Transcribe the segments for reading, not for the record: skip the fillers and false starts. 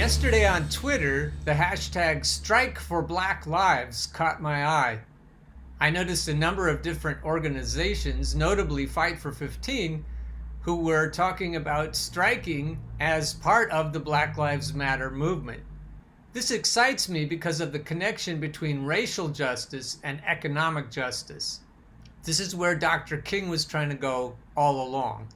Yesterday on Twitter, the hashtag Strike for Black Lives caught my eye. I noticed a number of different organizations, notably Fight for 15, who were talking about striking as part of the Black Lives Matter movement. This excites me because of the connection between racial justice and economic justice. This is where Dr. King was trying to go all along.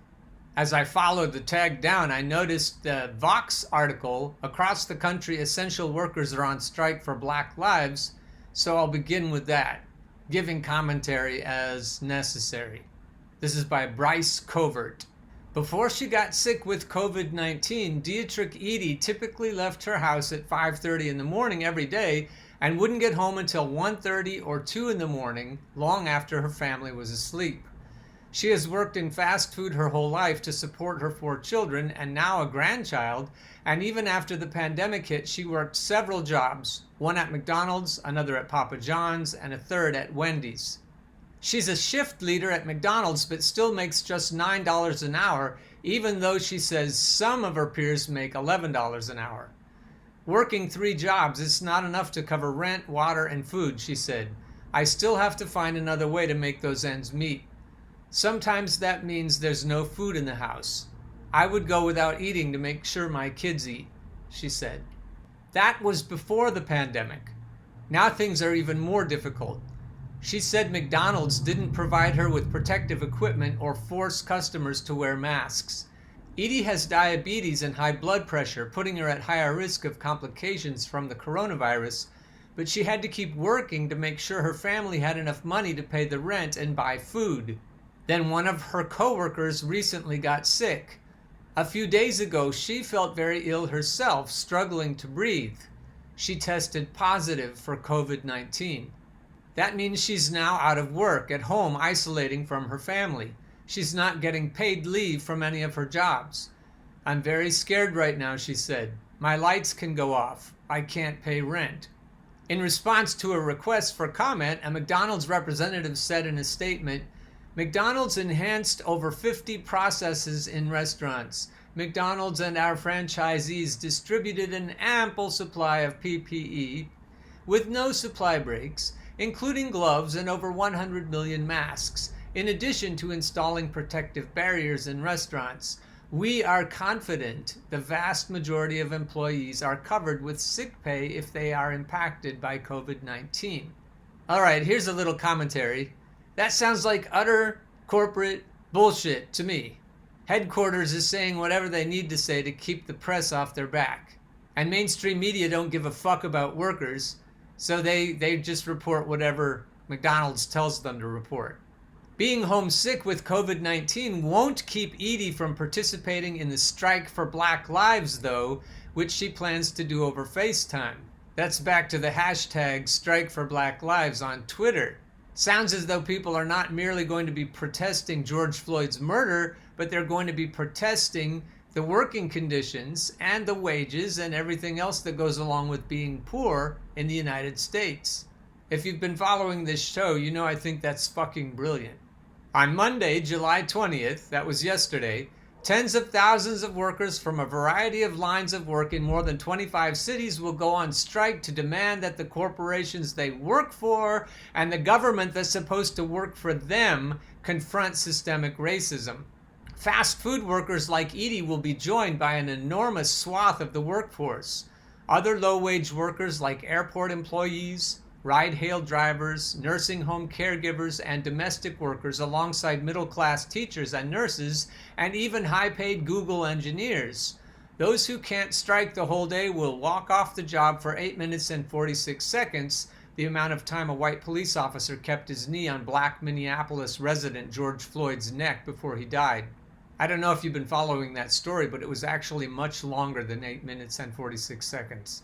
As I followed the tag down, I noticed the Vox article, "Across the Country, Essential Workers are on Strike for Black Lives," so I'll begin with that, giving commentary as necessary. This is by Bryce Covert. Before she got sick with COVID-19, Dietrich Eady typically left her house at 5:30 in the morning every day and wouldn't get home until 1:30 or 2 in the morning, long after her family was asleep. She has worked in fast food her whole life to support her 4 children and now a grandchild, and even after the pandemic hit, she worked several jobs, one at McDonald's, another at Papa John's, and a third at Wendy's. She's a shift leader at McDonald's, but still makes just $9 an hour, even though she says some of her peers make $11 an hour. Working 3 jobs, it's not enough to cover rent, water, and food, she said. I still have to find another way to make those ends meet. Sometimes that means there's no food in the house. I would go without eating to make sure my kids eat, she said. That was before the pandemic. Now things are even more difficult. She said McDonald's didn't provide her with protective equipment or force customers to wear masks. Edie has diabetes and high blood pressure, putting her at higher risk of complications from the coronavirus, but she had to keep working to make sure her family had enough money to pay the rent and buy food. Then one of her coworkers recently got sick. A few days ago, she felt very ill herself, struggling to breathe. She tested positive for COVID-19. That means she's now out of work, at home, isolating from her family. She's not getting paid leave from any of her jobs. I'm very scared right now, she said. My lights can go off. I can't pay rent. In response to a request for comment, a McDonald's representative said in a statement, McDonald's enhanced over 50 processes in restaurants. McDonald's and our franchisees distributed an ample supply of PPE with no supply breaks, including gloves and over 100 million masks, in addition to installing protective barriers in restaurants. We are confident the vast majority of employees are covered with sick pay if they are impacted by COVID-19. All right, here's a little commentary. That sounds like utter corporate bullshit to me. Headquarters is saying whatever they need to say to keep the press off their back. And mainstream media don't give a fuck about workers, so they just report whatever McDonald's tells them to report. Being homesick with COVID-19 won't keep Edie from participating in the Strike for Black Lives, though, which she plans to do over FaceTime. That's back to the hashtag Strike for Black Lives on Twitter. Sounds as though people are not merely going to be protesting George Floyd's murder, but they're going to be protesting the working conditions and the wages and everything else that goes along with being poor in the United States. If you've been following this show, you know I think that's fucking brilliant. On Monday, July 20th, that was yesterday, tens of thousands of workers from a variety of lines of work in more than 25 cities will go on strike to demand that the corporations they work for and the government that's supposed to work for them confront systemic racism. Fast food workers like Edie will be joined by an enormous swath of the workforce. Other low-wage workers like airport employees, ride-hail drivers, nursing home caregivers, and domestic workers alongside middle-class teachers and nurses, and even high-paid Google engineers. Those who can't strike the whole day will walk off the job for 8 minutes and 46 seconds, the amount of time a white police officer kept his knee on black Minneapolis resident George Floyd's neck before he died. I don't know if you've been following that story, but it was actually much longer than 8 minutes and 46 seconds.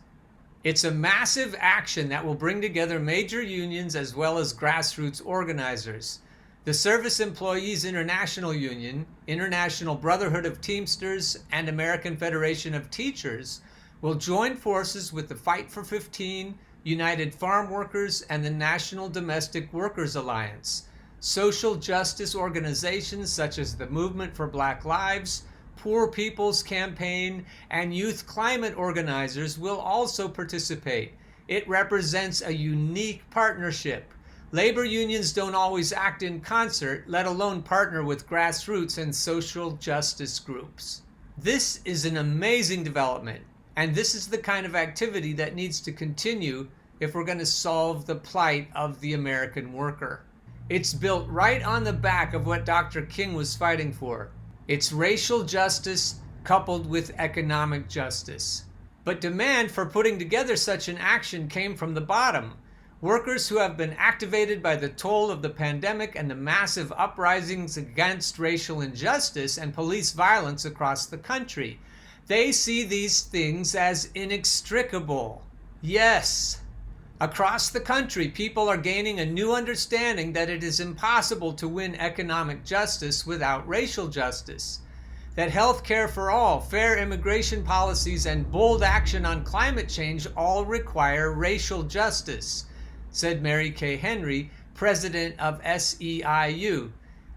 It's a massive action that will bring together major unions as well as grassroots organizers. The Service Employees International Union, International Brotherhood of Teamsters, and American Federation of Teachers will join forces with the Fight for 15, United Farm Workers, and the National Domestic Workers Alliance. Social justice organizations such as the Movement for Black Lives, Poor People's Campaign, and youth climate organizers will also participate. It represents a unique partnership. Labor unions don't always act in concert, let alone partner with grassroots and social justice groups. This is an amazing development, and this is the kind of activity that needs to continue if we're going to solve the plight of the American worker. It's built right on the back of what Dr. King was fighting for. It's racial justice coupled with economic justice. But demand for putting together such an action came from the bottom. Workers who have been activated by the toll of the pandemic and the massive uprisings against racial injustice and police violence across the country. They see these things as inextricable. Yes. Across the country, people are gaining a new understanding that it is impossible to win economic justice without racial justice. That health care for all, fair immigration policies, and bold action on climate change all require racial justice, said Mary Kay Henry, president of SEIU.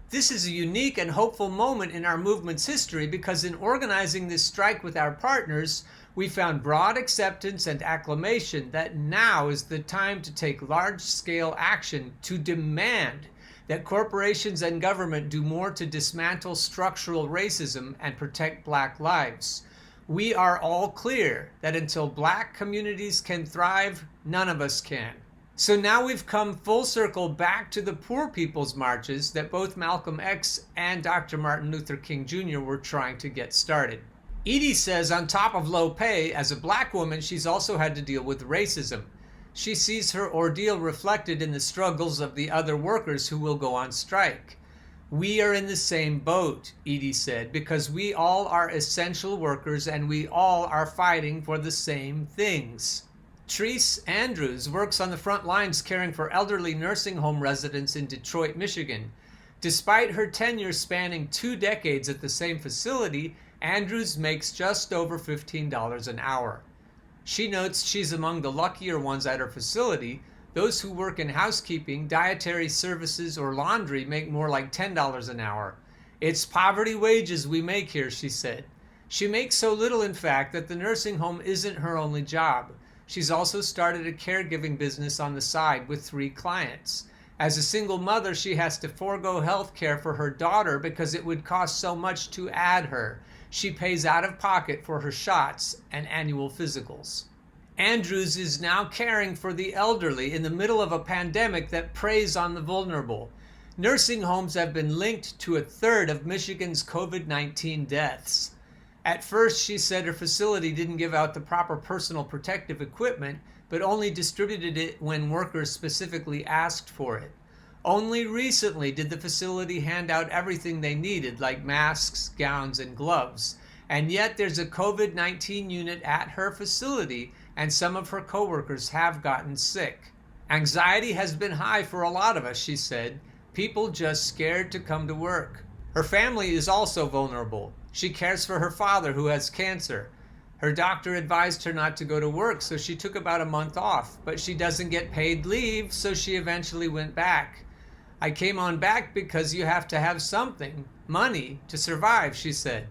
This is a unique and hopeful moment in our movement's history because in organizing this strike with our partners, we found broad acceptance and acclamation that now is the time to take large-scale action to demand that corporations and government do more to dismantle structural racism and protect Black lives. We are all clear that until Black communities can thrive, none of us can. So now we've come full circle back to the Poor People's Marches that both Malcolm X and Dr. Martin Luther King Jr. were trying to get started. Edie says on top of low pay, as a Black woman, she's also had to deal with racism. She sees her ordeal reflected in the struggles of the other workers who will go on strike. We are in the same boat, Edie said, because we all are essential workers and we all are fighting for the same things. Treese Andrews works on the front lines caring for elderly nursing home residents in Detroit, Michigan. Despite her tenure spanning 2 decades at the same facility, Andrews makes just over $15 an hour. She notes she's among the luckier ones at her facility. Those who work in housekeeping, dietary services, or laundry make more like $10 an hour. It's poverty wages we make here, she said. She makes so little, in fact, that the nursing home isn't her only job. She's also started a caregiving business on the side with 3 clients. As a single mother, she has to forego health care for her daughter because it would cost so much to add her. She pays out of pocket for her shots and annual physicals. Andrews is now caring for the elderly in the middle of a pandemic that preys on the vulnerable. Nursing homes have been linked to 1/3 of Michigan's COVID-19 deaths. At first, she said her facility didn't give out the proper personal protective equipment, but only distributed it when workers specifically asked for it. Only recently did the facility hand out everything they needed, like masks, gowns, and gloves. And yet there's a COVID-19 unit at her facility, and some of her coworkers have gotten sick. Anxiety has been high for a lot of us, she said. People just scared to come to work. Her family is also vulnerable. She cares for her father who has cancer. Her doctor advised her not to go to work, so she took about a month off, but she doesn't get paid leave, so she eventually went back. I came on back because you have to have something, money, to survive, she said.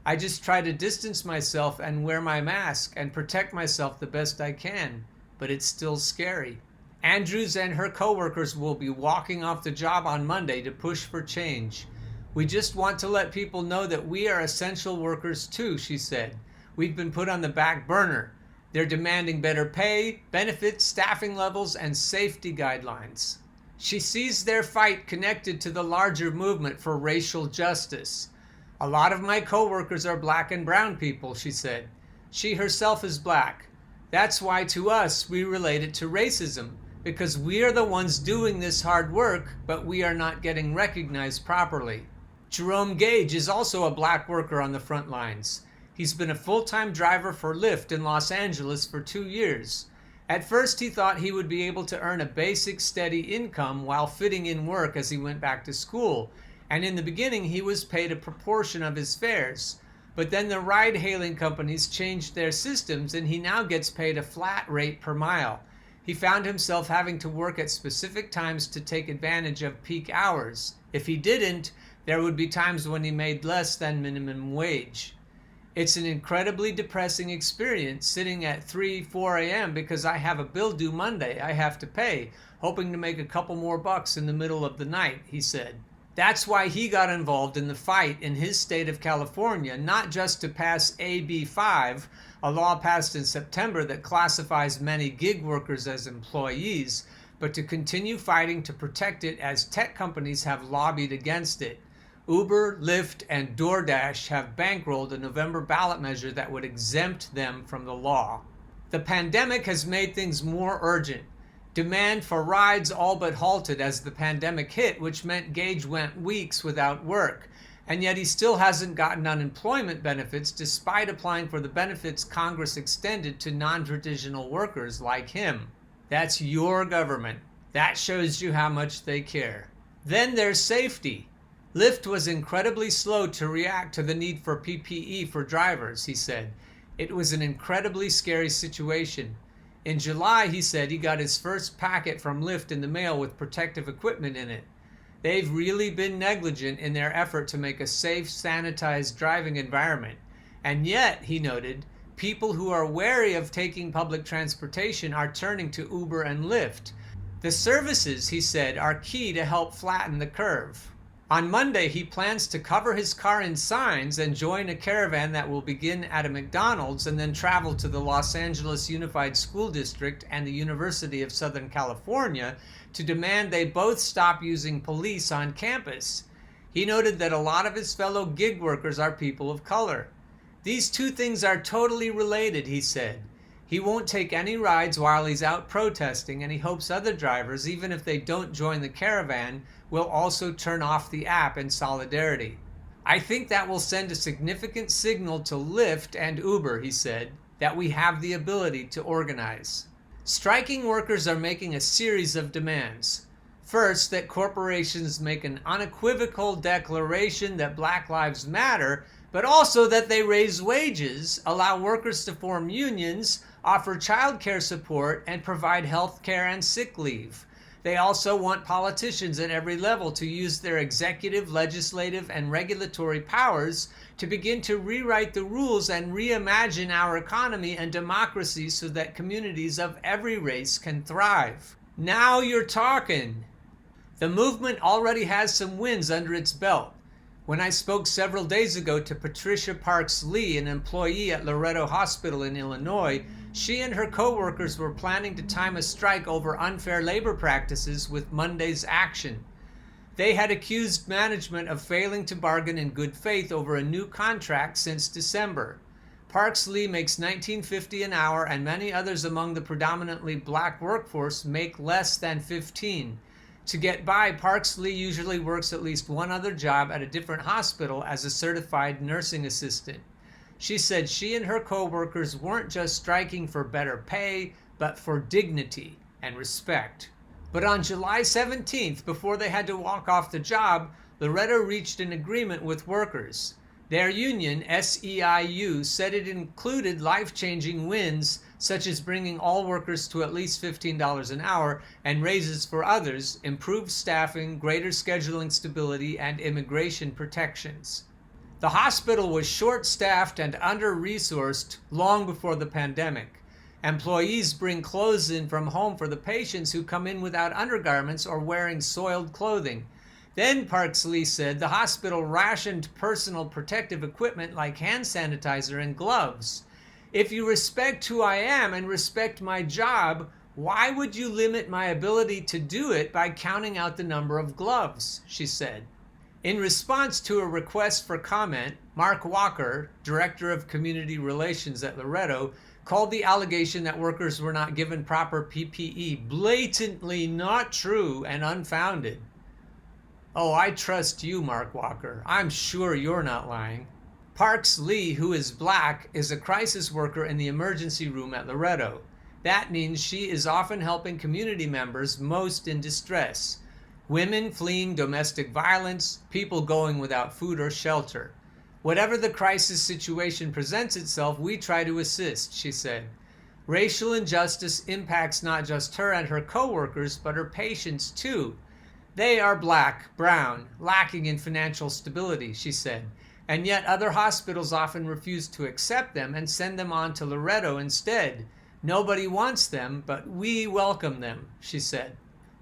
I just try to distance myself and wear my mask and protect myself the best I can, but it's still scary. Andrews and her coworkers will be walking off the job on Monday to push for change. We just want to let people know that we are essential workers too, she said. We've been put on the back burner. They're demanding better pay, benefits, staffing levels, and safety guidelines. She sees their fight connected to the larger movement for racial justice. A lot of my coworkers are Black and brown people, she said. She herself is Black. That's why to us we relate it to racism, because we are the ones doing this hard work, but we are not getting recognized properly. Jerome Gage is also a Black worker on the front lines. He's been a full-time driver for Lyft in Los Angeles for 2 years. At first, he thought he would be able to earn a basic, steady income while fitting in work as he went back to school. And in the beginning, he was paid a proportion of his fares. But then the ride-hailing companies changed their systems, and he now gets paid a flat rate per mile. He found himself having to work at specific times to take advantage of peak hours. If he didn't, There would be times when he made less than minimum wage. It's an incredibly depressing experience sitting at 3, 4 a.m. because I have a bill due Monday I have to pay, hoping to make a couple more bucks in the middle of the night, he said. That's why he got involved in the fight in his state of California, not just to pass AB 5, a law passed in September that classifies many gig workers as employees, but to continue fighting to protect it as tech companies have lobbied against it. Uber, Lyft, and DoorDash have bankrolled a November ballot measure that would exempt them from the law. The pandemic has made things more urgent. Demand for rides all but halted as the pandemic hit, which meant Gage went weeks without work. And yet he still hasn't gotten unemployment benefits despite applying for the benefits Congress extended to non-traditional workers like him. That's your government. That shows you how much they care. Then there's safety. Lyft was incredibly slow to react to the need for PPE for drivers, he said. It was an incredibly scary situation. In July, he said he got his first packet from Lyft in the mail with protective equipment in it. They've really been negligent in their effort to make a safe, sanitized driving environment. And yet, he noted, people who are wary of taking public transportation are turning to Uber and Lyft. The services, he said, are key to help flatten the curve. On Monday, he plans to cover his car in signs and join a caravan that will begin at a McDonald's and then travel to the Los Angeles Unified School District and the University of Southern California to demand they both stop using police on campus. He noted that a lot of his fellow gig workers are people of color. These two things are totally related, he said. He won't take any rides while he's out protesting, and he hopes other drivers, even if they don't join the caravan, will also turn off the app in solidarity. I think that will send a significant signal to Lyft and Uber, he said, that we have the ability to organize. Striking workers are making a series of demands. First, that corporations make an unequivocal declaration that Black Lives Matter, but also that they raise wages, allow workers to form unions, offer child care support, and provide health care and sick leave. They also want politicians at every level to use their executive, legislative, and regulatory powers to begin to rewrite the rules and reimagine our economy and democracy so that communities of every race can thrive. Now you're talking. The movement already has some wins under its belt. When I spoke several days ago to Patricia Parks Lee, an employee at Loretto Hospital in Illinois, she and her co-workers were planning to time a strike over unfair labor practices with Monday's action. They had accused management of failing to bargain in good faith over a new contract since December. Parks Lee makes $19.50 an hour, and many others among the predominantly black workforce make less than $15. To get by, Parks Lee usually works at least one other job at a different hospital as a certified nursing assistant. She said she and her co-workers weren't just striking for better pay, but for dignity and respect. But on July 17th, before they had to walk off the job, Loretto reached an agreement with workers. Their union, SEIU, said it included life-changing wins such as bringing all workers to at least $15 an hour and raises for others, improved staffing, greater scheduling stability, and immigration protections. The hospital was short-staffed and under-resourced long before the pandemic. Employees bring clothes in from home for the patients who come in without undergarments or wearing soiled clothing. Then, Parks Lee said, the hospital rationed personal protective equipment like hand sanitizer and gloves. If you respect who I am and respect my job, why would you limit my ability to do it by counting out the number of gloves? She said. In response to a request for comment, Mark Walker, Director of Community Relations at Loretto, called the allegation that workers were not given proper PPE blatantly not true and unfounded. Oh, I trust you, Mark Walker. I'm sure you're not lying. Parks Lee, who is black, is a crisis worker in the emergency room at Loretto. That means she is often helping community members most in distress. Women fleeing domestic violence, people going without food or shelter. Whatever the crisis situation presents itself, we try to assist, she said. Racial injustice impacts not just her and her co-workers, but her patients too. They are black, brown, lacking in financial stability, she said, and yet other hospitals often refuse to accept them and send them on to Loretto instead. Nobody wants them, but we welcome them, she said.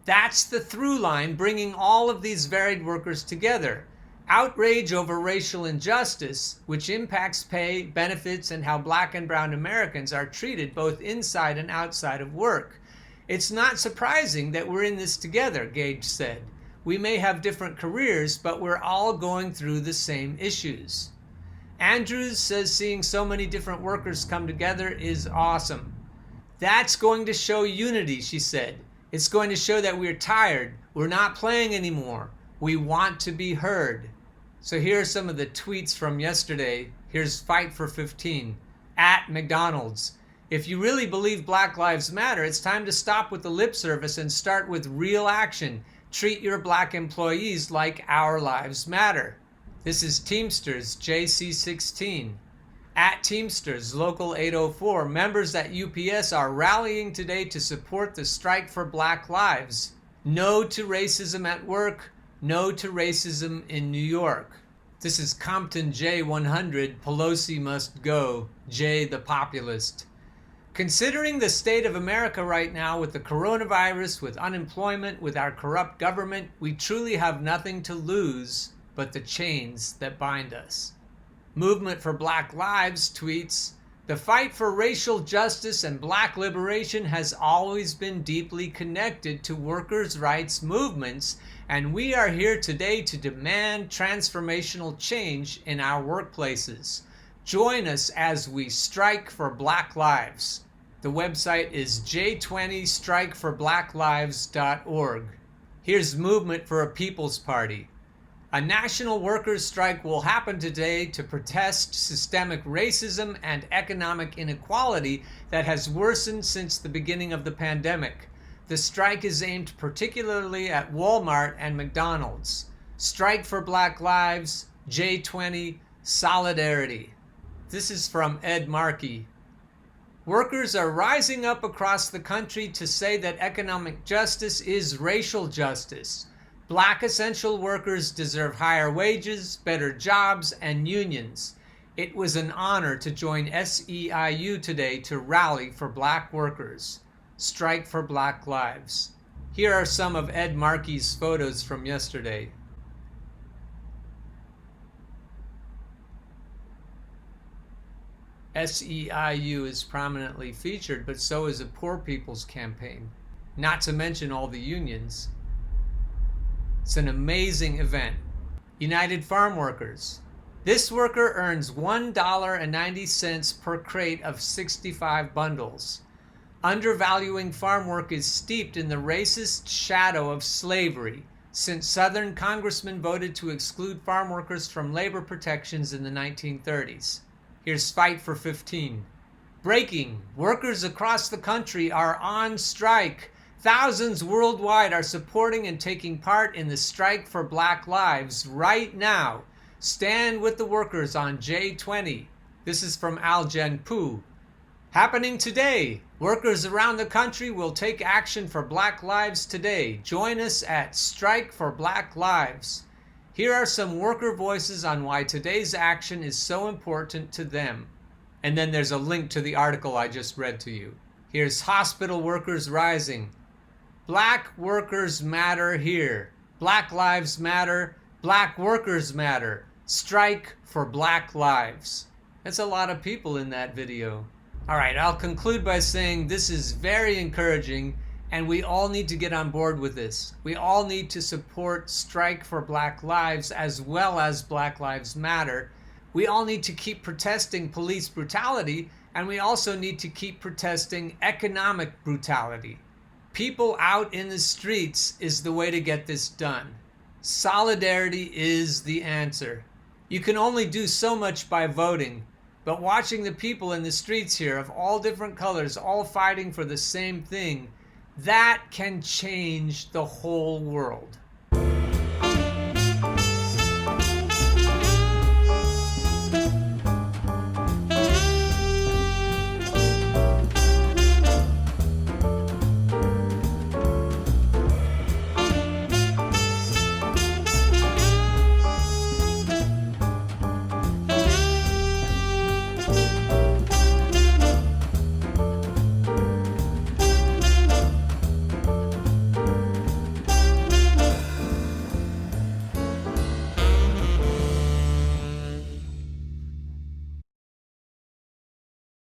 That's the through line bringing all of these varied workers together. Outrage over racial injustice, which impacts pay, benefits, and how black and brown Americans are treated both inside and outside of work. It's not surprising that we're in this together, Gage said. We may have different careers, but we're all going through the same issues. Andrews says seeing so many different workers come together is awesome. That's going to show unity, she said. It's going to show that we're tired. We're not playing anymore. We want to be heard. So here are some of the tweets from yesterday. Here's Fight for 15 at McDonald's. If you really believe Black Lives Matter, it's time to stop with the lip service and start with real action. Treat your black employees like our lives matter. This is Teamsters JC16. At Teamsters Local 804, members at UPS are rallying today to support the strike for Black Lives. No to racism at work. No to racism in New York. This is Compton J100. Pelosi must go. Jay the Populist. Considering the state of America right now with the coronavirus, with unemployment, with our corrupt government, we truly have nothing to lose but the chains that bind us. Movement for Black Lives tweets, the fight for racial justice and black liberation has always been deeply connected to workers' rights movements, and we are here today to demand transformational change in our workplaces. Join us as we strike for Black Lives. The website is j20strikeforblacklives.org. Here's Movement for a People's Party. A national workers' strike will happen today to protest systemic racism and economic inequality that has worsened since the beginning of the pandemic. The strike is aimed particularly at Walmart and McDonald's. Strike for Black Lives, J20, Solidarity. This is from Ed Markey. Workers are rising up across the country to say that economic justice is racial justice. Black essential workers deserve higher wages, better jobs, and unions. It was an honor to join SEIU today to rally for black workers. Strike for Black Lives. Here are some of Ed Markey's photos from yesterday. SEIU is prominently featured, but so is a Poor People's Campaign, not to mention all the unions. It's an amazing event. United Farm Workers. This worker earns $1.90 per crate of 65 bundles. Undervaluing farm work is steeped in the racist shadow of slavery, since Southern congressmen voted to exclude farm workers from labor protections in the 1930s. Here's Fight for 15. Breaking. Workers across the country are on strike. Thousands worldwide are supporting and taking part in the strike for Black Lives right now. Stand with the workers on J20. This is from Al Janpu. Happening today. Workers around the country will take action for Black Lives today. Join us at Strike for Black Lives. Here are some worker voices on why today's action is so important to them. And then there's a link to the article I just read to you. Here's Hospital Workers Rising. Black workers matter here. Black lives matter. Black workers matter. Strike for Black Lives. That's a lot of people in that video. All right, I'll conclude by saying this is very encouraging, and we all need to get on board with this. We all need to support Strike for Black Lives as well as Black Lives Matter. We all need to keep protesting police brutality, and we also need to keep protesting economic brutality. People out in the streets is the way to get this done. Solidarity is the answer. You can only do so much by voting, but watching the people in the streets here of all different colors, all fighting for the same thing, that can change the whole world.